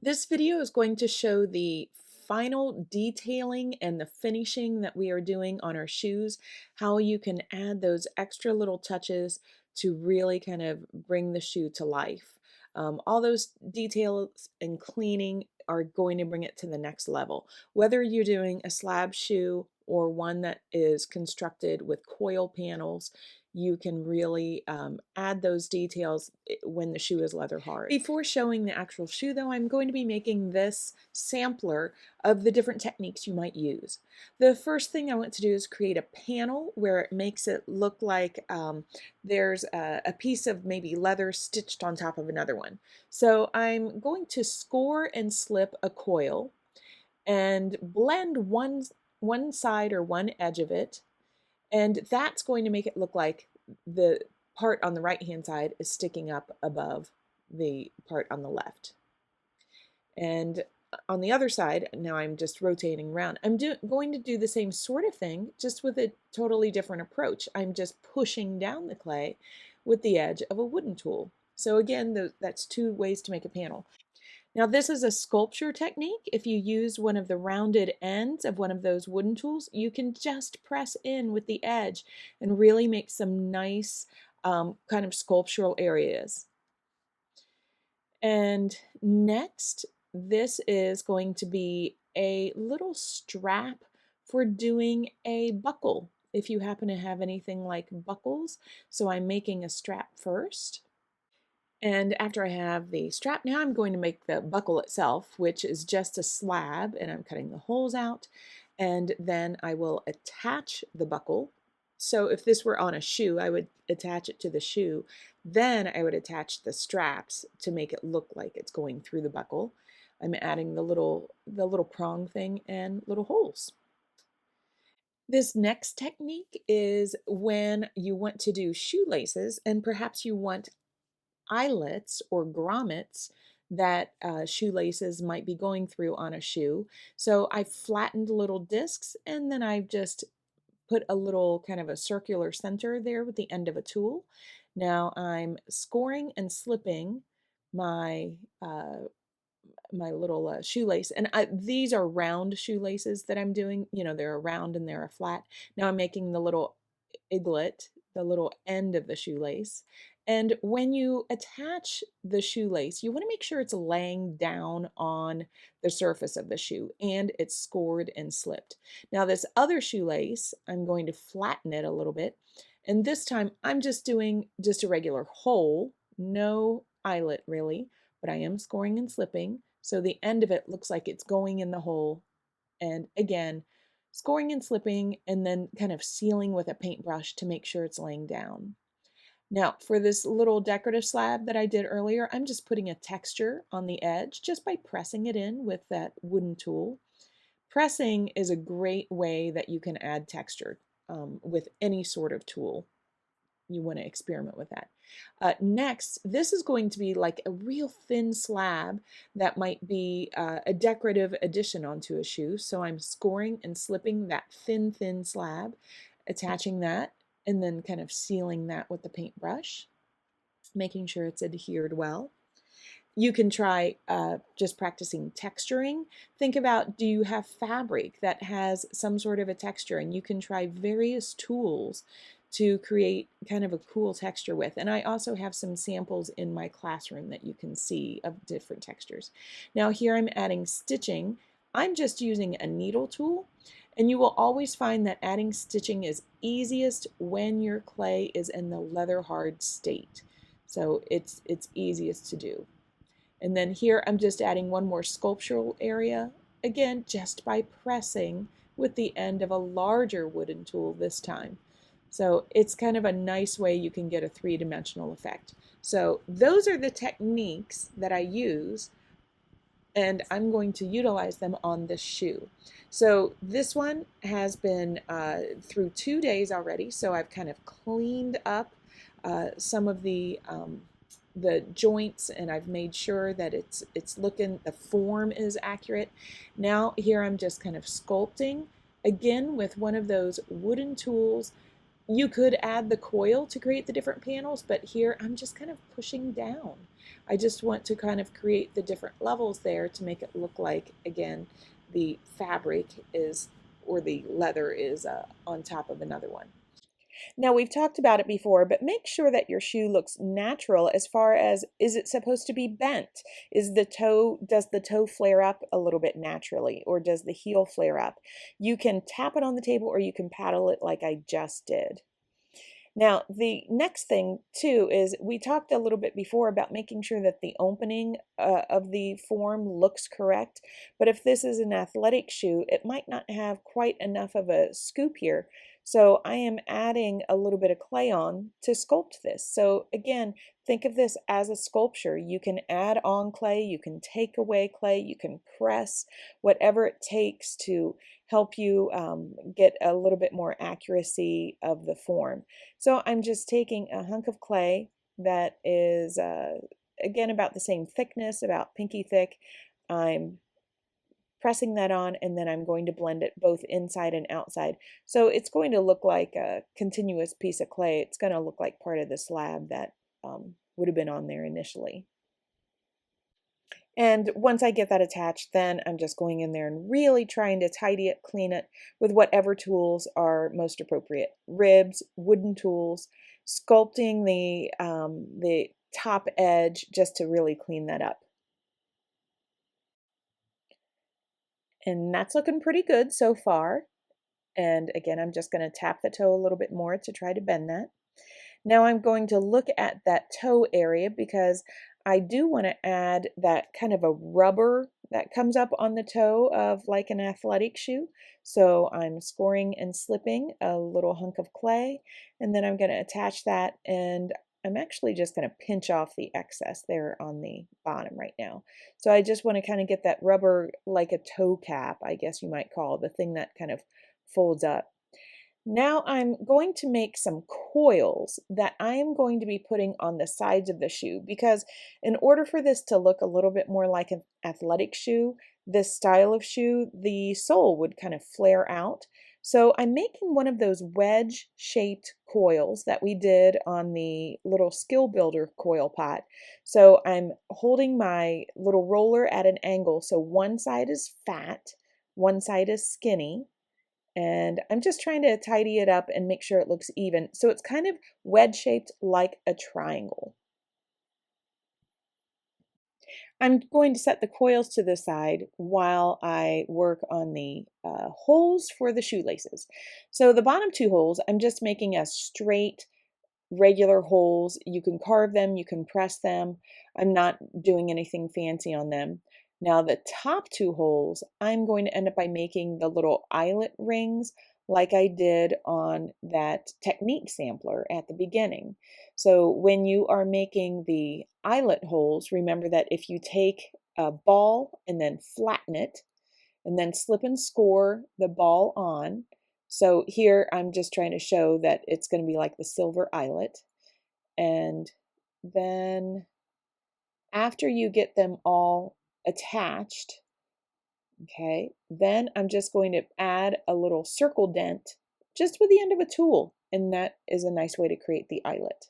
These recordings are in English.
This video is going to show the final detailing and the finishing that we are doing on our shoes, how you can add those extra little touches to really kind of bring the shoe to life. All those details and cleaning are going to bring it to the next level. Whether you're doing a slab shoe or one that is constructed with coil panels, you can really add those details when the shoe is leather hard. Before showing the actual shoe though, I'm going to be making this sampler of the different techniques you might use. The first thing I want to do is create a panel where it makes it look like there's a piece of maybe leather stitched on top of another one. So I'm going to score and slip a coil and blend one side or one edge of it, and that's going to make it look like the part on the right hand side is sticking up above the part on the left. And on the other side, now I'm just rotating around. I'm going to do the same sort of thing, just with a totally different approach. I'm just pushing down the clay with the edge of a wooden tool. So again, that's two ways to make a panel. Now this is a sculpture technique. If you use one of the rounded ends of one of those wooden tools, you can just press in with the edge and really make some nice kind of sculptural areas. And next, this is going to be a little strap for doing a buckle, if you happen to have anything like buckles. So I'm making a strap first. And after I have the strap, now I'm going to make the buckle itself, which is just a slab, and I'm cutting the holes out. And then I will attach the buckle. So if this were on a shoe, I would attach it to the shoe. Then I would attach the straps to make it look like it's going through the buckle. I'm adding the little prong thing and little holes. This next technique is when you want to do shoelaces, and perhaps you want eyelets or grommets that shoelaces might be going through on a shoe. So I flattened little discs, and then I've just put a little kind of a circular center there with the end of a tool. Now I'm scoring and slipping my my little shoelace, and these are round shoelaces that I'm doing. You know, they're a round and they're a flat. Now I'm making the little eaglet, the little end of the shoelace. And when you attach the shoelace, you want to make sure it's laying down on the surface of the shoe and it's scored and slipped. Now this other shoelace, I'm going to flatten it a little bit. And this time I'm just doing just a regular hole, no eyelet really, but I am scoring and slipping. So the end of it looks like it's going in the hole. And again, scoring and slipping, and then kind of sealing with a paintbrush to make sure it's laying down. Now for this little decorative slab that I did earlier, I'm just putting a texture on the edge just by pressing it in with that wooden tool. Pressing is a great way that you can add texture with any sort of tool. You want to experiment with that. Next, this is going to be like a real thin slab that might be a decorative addition onto a shoe. So I'm scoring and slipping that thin slab, attaching that, and then kind of sealing that with the paintbrush, making sure it's adhered well. You can try just practicing texturing. Think about, do you have fabric that has some sort of a texture? And you can try various tools to create kind of a cool texture with. And I also have some samples in my classroom that you can see of different textures. Now here I'm adding stitching. I'm just using a needle tool, and you will always find that adding stitching is easiest when your clay is in the leather hard state. So it's easiest to do. And then here I'm just adding one more sculptural area, again just by pressing with the end of a larger wooden tool this time. So it's kind of a nice way you can get a three-dimensional effect. So those are the techniques that I use, and I'm going to utilize them on this shoe. So this one has been through 2 days already, so I've kind of cleaned up some of the joints, and I've made sure that it's looking, the form is accurate. Now here I'm just kind of sculpting, again with one of those wooden tools, You could add the coil to create the different panels, but here I'm just kind of pushing down. I just want to kind of create the different levels there to make it look like, again, the fabric is, or the leather is on top of another one. Now, we've talked about it before, but make sure that your shoe looks natural as far as, is it supposed to be bent? Does the toe flare up a little bit naturally, or does the heel flare up? You can tap it on the table or you can paddle it like I just did. Now, the next thing too is we talked a little bit before about making sure that the opening of the form looks correct. But if this is an athletic shoe, it might not have quite enough of a scoop here. So I am adding a little bit of clay on to sculpt this. So again, think of this as a sculpture. You can add on clay, you can take away clay, you can press, whatever it takes to help you get a little bit more accuracy of the form. So I'm just taking a hunk of clay that is, again, about the same thickness, about pinky thick. I'm pressing that on, and then I'm going to blend it both inside and outside. So it's going to look like a continuous piece of clay. It's going to look like part of the slab that would have been on there initially. And once I get that attached, then I'm just going in there and really trying to tidy it, clean it with whatever tools are most appropriate. Ribs, wooden tools, sculpting the top edge just to really clean that up. And that's looking pretty good so far. And again, I'm just going to tap the toe a little bit more to try to bend that. Now I'm going to look at that toe area because I do want to add that kind of a rubber that comes up on the toe of like an athletic shoe. So I'm scoring and slipping a little hunk of clay, and then I'm going to attach that, and I'm actually just going to pinch off the excess there on the bottom right now. So I just want to kind of get that rubber like a toe cap, I guess you might call it, the thing that kind of folds up. Now I'm going to make some coils that I am going to be putting on the sides of the shoe, because in order for this to look a little bit more like an athletic shoe, this style of shoe, the sole would kind of flare out. So I'm making one of those wedge shaped coils that we did on the little skill builder coil pot. So I'm holding my little roller at an angle. So one side is fat, one side is skinny. And I'm just trying to tidy it up and make sure it looks even. So it's kind of wedge shaped like a triangle. I'm going to set the coils to the side while I work on the holes for the shoelaces. So the bottom two holes, I'm just making a straight regular holes. You can carve them, you can press them. I'm not doing anything fancy on them. Now the top two holes, I'm going to end up by making the little eyelet rings like I did on that technique sampler at the beginning. So when you are making the eyelet holes, remember that if you take a ball and then flatten it, and then slip and score the ball on. So here I'm just trying to show that it's going to be like the silver eyelet. And then after you get them all attached, okay, then I'm just going to add a little circle dent just with the end of a tool. And that is a nice way to create the eyelet.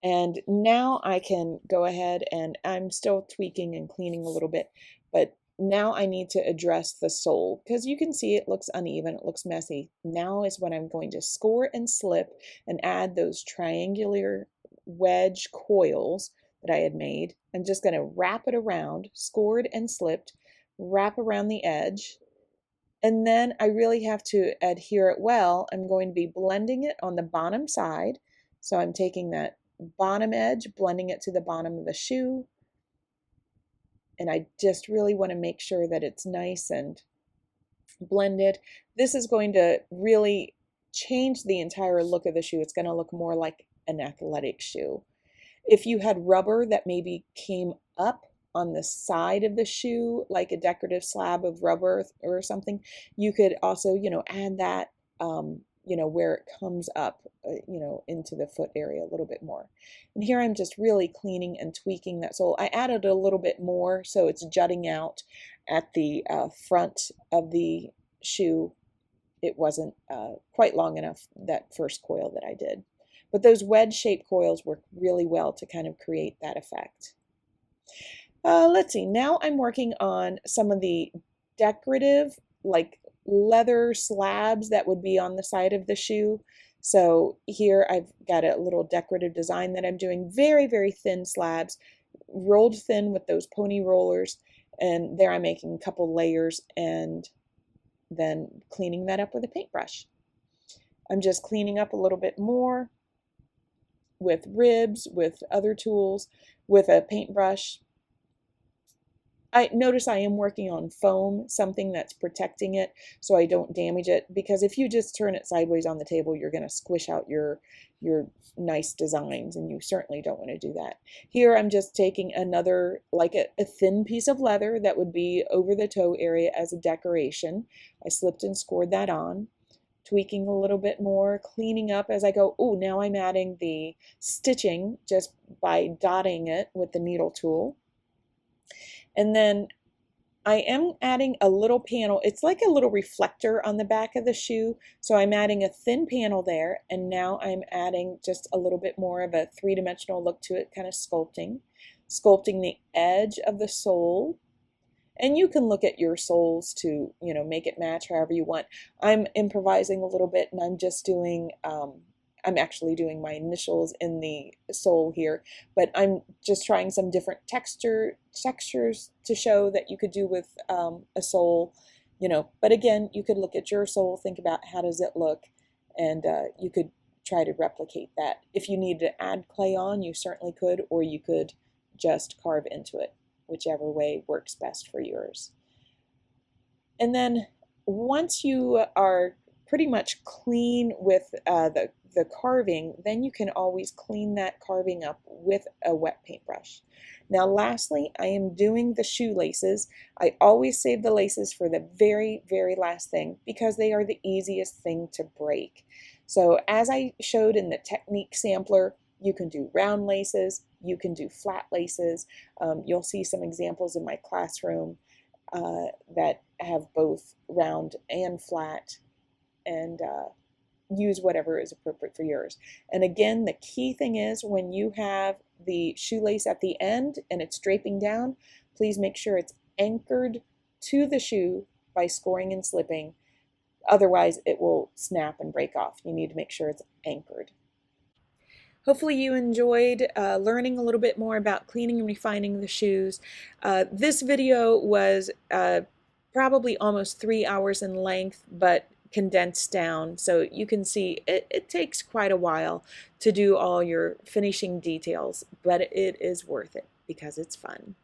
And now I can go ahead, and I'm still tweaking and cleaning a little bit, but now I need to address the sole because you can see it looks uneven, it looks messy. Now is when I'm going to score and slip and add those triangular wedge coils that I had made. I'm just going to wrap it around, scored and slipped, wrap around the edge. And then I really have to adhere it well. I'm going to be blending it on the bottom side. So I'm taking that bottom edge, blending it to the bottom of the shoe. And I just really want to make sure that it's nice and blended. This is going to really change the entire look of the shoe. It's going to look more like an athletic shoe. If you had rubber that maybe came up on the side of the shoe, like a decorative slab of rubber or something, you could also, add that, where it comes up, into the foot area a little bit more. And here I'm just really cleaning and tweaking that sole. I added a little bit more so it's jutting out at the front of the shoe. it wasn't quite long enough, that first coil that I did. But those wedge-shaped coils work really well to kind of create that effect. Let's see, now I'm working on some of the decorative, like leather slabs that would be on the side of the shoe. So here I've got a little decorative design that I'm doing, very, very thin slabs, rolled thin with those pony rollers. And there I'm making a couple layers and then cleaning that up with a paintbrush. I'm just cleaning up a little bit more with ribs, with other tools, with a paintbrush. I notice I am working on foam, something that's protecting it so I don't damage it, because if you just turn it sideways on the table, you're going to squish out your nice designs, and you certainly don't want to do that. Here I'm just taking another, like a thin piece of leather that would be over the toe area as a decoration. I slipped and scored that on, tweaking a little bit more, cleaning up as I go. Oh, now I'm adding the stitching just by dotting it with the needle tool. And then I am adding a little panel. It's like a little reflector on the back of the shoe. So I'm adding a thin panel there. And now I'm adding just a little bit more of a three-dimensional look to it, kind of sculpting the edge of the sole. And you can look at your soles to, make it match however you want. I'm improvising a little bit, and I'm just doing I'm actually doing my initials in the sole here, but I'm just trying some different textures to show that you could do with a sole, But again, you could look at your sole, think about how does it look, and you could try to replicate that. If you need to add clay on, you certainly could, or you could just carve into it, whichever way works best for yours. And then once you are pretty much clean with the carving, then you can always clean that carving up with a wet paintbrush. Now lastly, I am doing the shoelaces. I always save the laces for the very, very last thing because they are the easiest thing to break. So as I showed in the technique sampler, you can do round laces, you can do flat laces. You'll see some examples in my classroom that have both round and flat, and use whatever is appropriate for yours. And again, the key thing is when you have the shoelace at the end and it's draping down, please make sure it's anchored to the shoe by scoring and slipping. Otherwise, it will snap and break off. You need to make sure it's anchored. Hopefully you enjoyed learning a little bit more about cleaning and refining the shoes. This video was probably almost 3 hours in length, but condensed down, so you can see it takes quite a while to do all your finishing details, but it is worth it because it's fun.